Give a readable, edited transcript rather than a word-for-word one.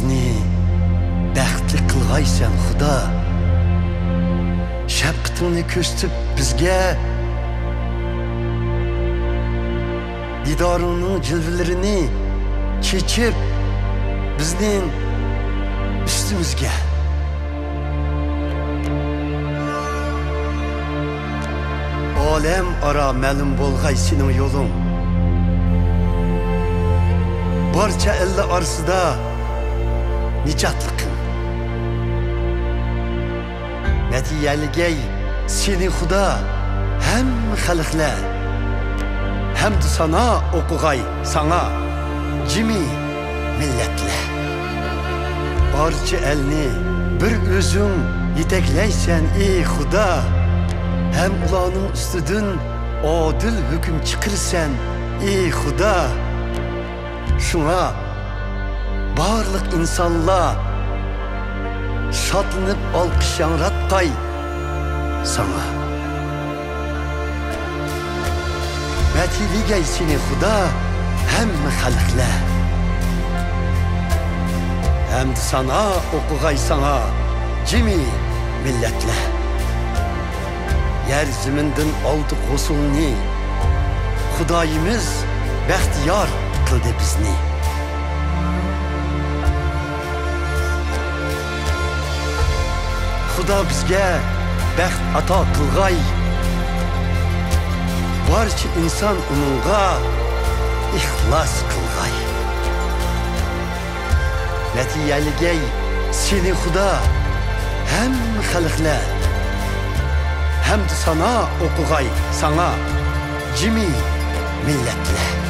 bizni baxtli qilg'aysan Xudo. Shafqatingni ko'rsatib bizga didoringning jilvalarini chechib bizning üstümüzge. Alem ara məlum bolğay senin yolun. Barça elle arsıda nicatlıqın. Netiyeligey seni Xuda hem xalqlar hem de sana okuğay sana cimi milletler. Barça elni bir özün yetekleysen ey Xuda. Hem ulanın üstüdün adil hüküm çıkırsan ey Xuda. Şuna barlık insanlar şatlanıp alkış yanratkay sana. Metiligey seni Xuda hem halklar. Hem de sana okuğay sana cimi milletler. Yer ziminden aldık husulni. Xudayimiz bəxtiyar kıldı bizni. Xuda bizge bəxt ata kılgay. Barça insan onunğa ihlas kılgay. Netiyeligey seni Xuda hem xalqlar hem de sana okuğay sana cimi milletler.